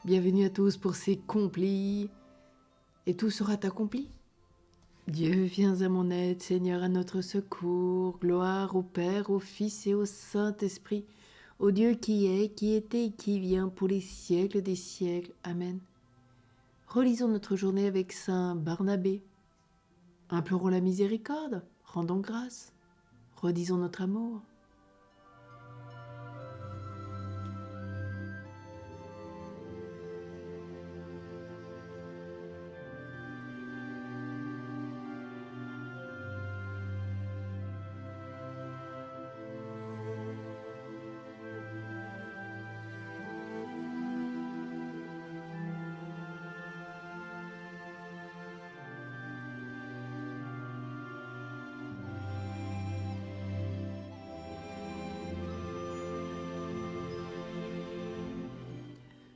Bienvenue à tous pour ces complis, et tout sera accompli. Dieu, viens à mon aide, Seigneur, à notre secours. Gloire au Père, au Fils et au Saint-Esprit, au Dieu qui est, qui était et qui vient pour les siècles des siècles. Amen. Relisons notre journée avec Saint Barnabé. Implorons la miséricorde, rendons grâce, redisons notre amour.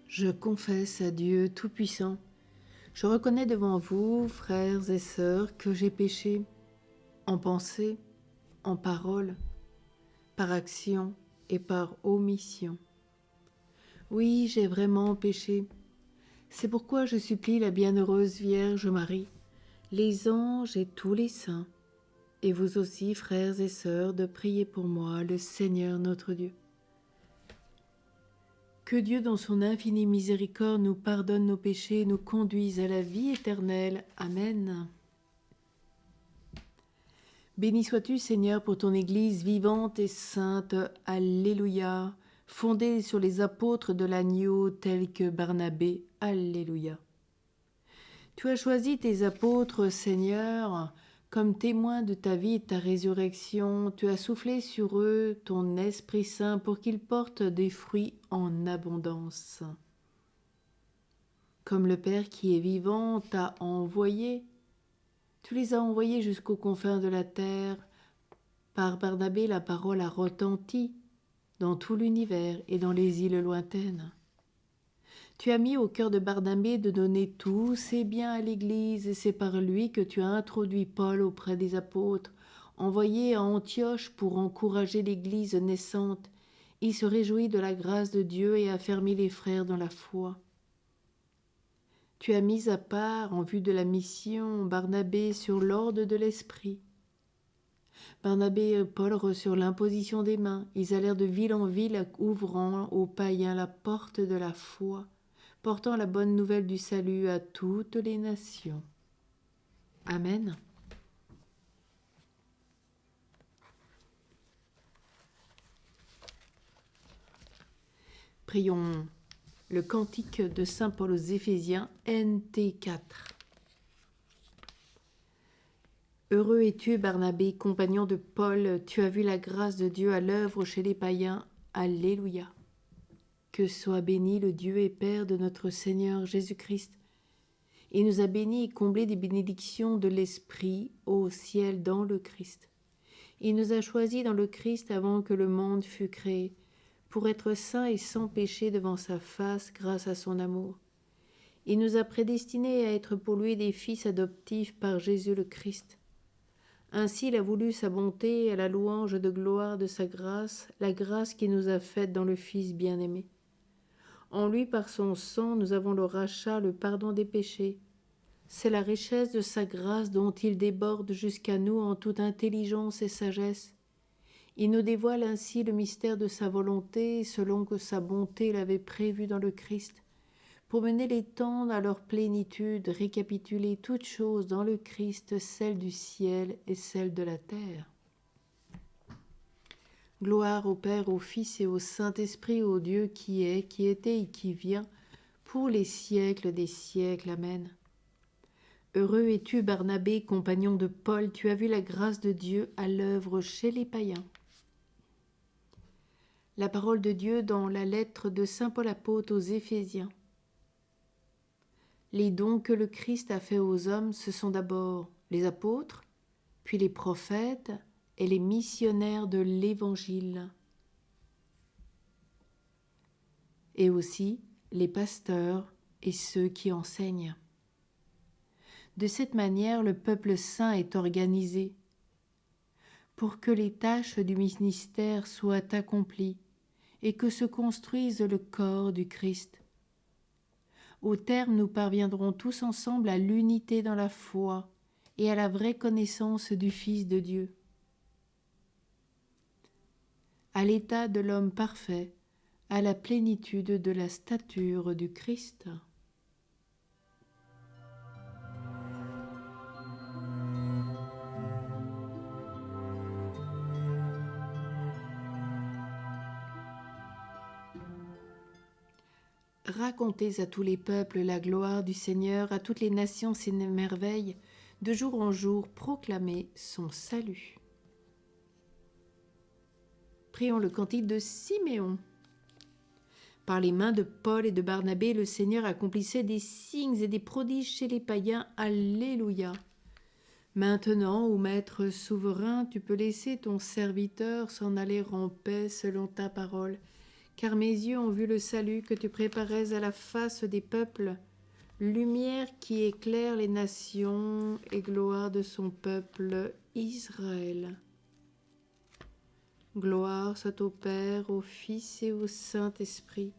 Je confesse à Dieu Tout-Puissant, je reconnais devant vous, frères et sœurs, que j'ai péché, en pensée, en parole, par action et par omission. Oui, j'ai vraiment péché. C'est pourquoi je supplie la bienheureuse Vierge Marie, les anges et tous les saints, et vous aussi, frères et sœurs, de prier pour moi, le Seigneur notre Dieu. Que Dieu, dans son infinie miséricorde, nous pardonne nos péchés et nous conduise à la vie éternelle. Amen. Béni sois-tu, Seigneur, pour ton Église vivante et sainte. Alléluia. Fondée sur les apôtres de l'agneau tels que Barnabé. Alléluia. Tu as choisi tes apôtres, Seigneur, comme témoins de ta vie et de ta résurrection. Tu as soufflé sur eux ton Esprit Saint pour qu'ils portent des fruits en abondance. Comme le Père qui est vivant t'a envoyé, tu les as envoyés jusqu'aux confins de la terre. Par Barnabé, la parole a retenti dans tout l'univers et dans les îles lointaines. Tu as mis au cœur de Barnabé de donner tous ses biens à l'Église, et c'est par lui que tu as introduit Paul auprès des apôtres, envoyé à Antioche pour encourager l'Église naissante. Il se réjouit de la grâce de Dieu et affermit les frères dans la foi. Tu as mis à part, en vue de la mission, Barnabé sur l'ordre de l'Esprit. Barnabé et Paul reçurent l'imposition des mains. Ils allèrent de ville en ville, ouvrant aux païens la porte de la foi, portant la bonne nouvelle du salut à toutes les nations. Amen. Prions le cantique de saint Paul aux Éphésiens, NT4. Heureux es-tu, Barnabé, compagnon de Paul, tu as vu la grâce de Dieu à l'œuvre chez les païens. Alléluia. Que soit béni le Dieu et Père de notre Seigneur Jésus-Christ. Il nous a bénis et comblés des bénédictions de l'Esprit au ciel dans le Christ. Il nous a choisis dans le Christ avant que le monde fût créé, pour être saints et sans péché devant sa face grâce à son amour. Il nous a prédestinés à être pour lui des fils adoptifs par Jésus le Christ. Ainsi il a voulu sa bonté à la louange de gloire de sa grâce, la grâce qu'il nous a faite dans le Fils bien-aimé. En lui, par son sang, nous avons le rachat, le pardon des péchés. C'est la richesse de sa grâce dont il déborde jusqu'à nous en toute intelligence et sagesse. Il nous dévoile ainsi le mystère de sa volonté, selon que sa bonté l'avait prévu dans le Christ, pour mener les temps à leur plénitude, récapituler toutes choses dans le Christ, celles du ciel et celles de la terre. Gloire au Père, au Fils et au Saint-Esprit, au Dieu qui est, qui était et qui vient, pour les siècles des siècles. Amen. Heureux es-tu, Barnabé, compagnon de Paul, tu as vu la grâce de Dieu à l'œuvre chez les païens. La parole de Dieu dans la lettre de saint Paul apôtre aux Éphésiens. Les dons que le Christ a faits aux hommes, ce sont d'abord les apôtres, puis les prophètes et les missionnaires de l'Évangile, et aussi les pasteurs et ceux qui enseignent. De cette manière, le peuple saint est organisé pour que les tâches du ministère soient accomplies et que se construise le corps du Christ. Au terme, nous parviendrons tous ensemble à l'unité dans la foi et à la vraie connaissance du Fils de Dieu, à l'état de l'homme parfait, à la plénitude de la stature du Christ. Racontez à tous les peuples la gloire du Seigneur, à toutes les nations ses merveilles, de jour en jour proclamez son salut. Prions le cantique de Siméon. Par les mains de Paul et de Barnabé, le Seigneur accomplissait des signes et des prodiges chez les païens. Alléluia. Maintenant, ô Maître souverain, tu peux laisser ton serviteur s'en aller en paix selon ta parole, car mes yeux ont vu le salut que tu préparais à la face des peuples, lumière qui éclaire les nations et gloire de son peuple Israël. Gloire soit au Père, au Fils et au Saint-Esprit,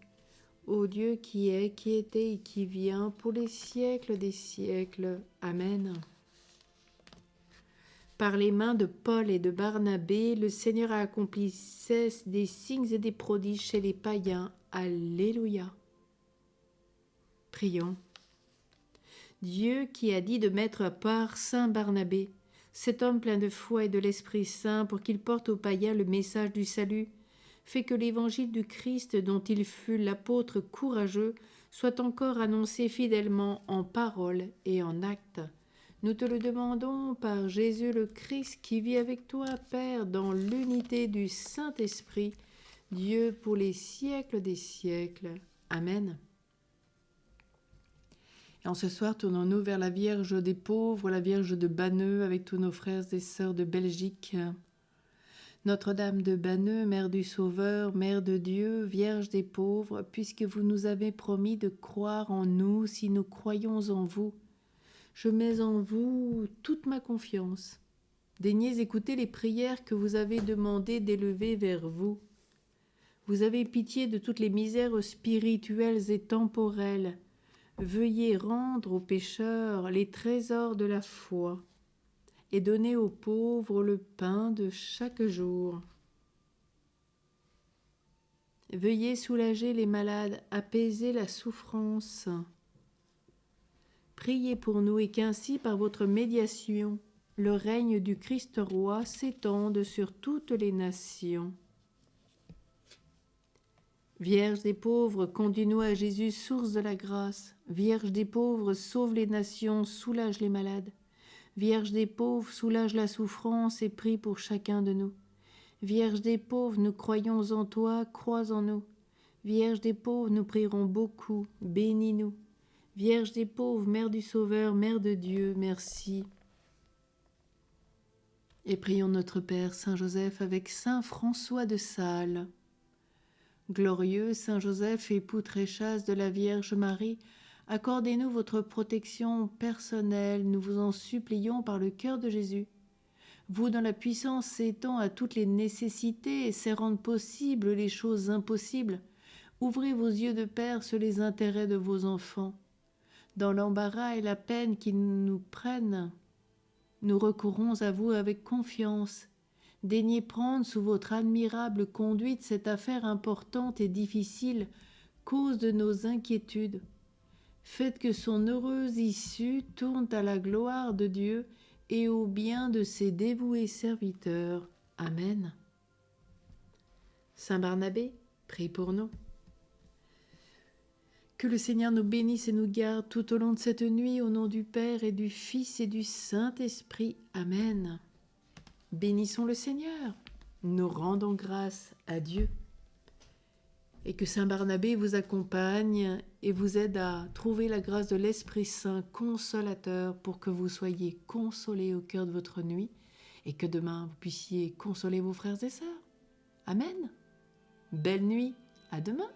au Dieu qui est, qui était et qui vient, pour les siècles des siècles. Amen. Par les mains de Paul et de Barnabé, le Seigneur a accompli des signes et des prodiges chez les païens. Alléluia. Prions. Dieu qui a dit de mettre à part Saint Barnabé, cet homme plein de foi et de l'Esprit Saint, pour qu'il porte aux païens le message du salut, fait que l'évangile du Christ, dont il fut l'apôtre courageux, soit encore annoncé fidèlement en parole et en acte. Nous te le demandons par Jésus le Christ, qui vit avec toi, Père, dans l'unité du Saint-Esprit, Dieu pour les siècles des siècles. Amen. Et en ce soir, tournons-nous vers la Vierge des pauvres, la Vierge de Banneux, avec tous nos frères et sœurs de Belgique. Notre-Dame de Banneux, Mère du Sauveur, Mère de Dieu, Vierge des pauvres, puisque vous nous avez promis de croire en nous si nous croyons en vous, je mets en vous toute ma confiance. Daignez écouter les prières que vous avez demandé d'élever vers vous. Vous avez pitié de toutes les misères spirituelles et temporelles. Veuillez rendre aux pécheurs les trésors de la foi et donner aux pauvres le pain de chaque jour. Veuillez soulager les malades, apaiser la souffrance. Priez pour nous et qu'ainsi, par votre médiation, le règne du Christ roi s'étende sur toutes les nations. Vierge des pauvres, conduis-nous à Jésus, source de la grâce. Vierge des pauvres, sauve les nations, soulage les malades. Vierge des pauvres, soulage la souffrance et prie pour chacun de nous. Vierge des pauvres, nous croyons en toi, crois en nous. Vierge des pauvres, nous prierons beaucoup, bénis-nous. Vierge des pauvres, Mère du Sauveur, Mère de Dieu, merci. Et prions notre Père Saint Joseph avec Saint François de Sales. Glorieux Saint Joseph, époux très chaste de la Vierge Marie, accordez-nous votre protection personnelle, nous vous en supplions par le cœur de Jésus. Vous, dont la puissance s'étend à toutes les nécessités et sait rendre possibles les choses impossibles, ouvrez vos yeux de Père sur les intérêts de vos enfants. Dans l'embarras et la peine qui nous prennent, nous recourons à vous avec confiance. Daignez prendre sous votre admirable conduite cette affaire importante et difficile, cause de nos inquiétudes. Faites que son heureuse issue tourne à la gloire de Dieu et au bien de ses dévoués serviteurs. Amen. Saint Barnabé, prie pour nous. Que le Seigneur nous bénisse et nous garde tout au long de cette nuit, au nom du Père et du Fils et du Saint-Esprit. Amen. Bénissons le Seigneur. Nous rendons grâce à Dieu. Et que Saint Barnabé vous accompagne et vous aide à trouver la grâce de l'Esprit Saint consolateur pour que vous soyez consolés au cœur de votre nuit et que demain vous puissiez consoler vos frères et sœurs. Amen. Belle nuit. À demain.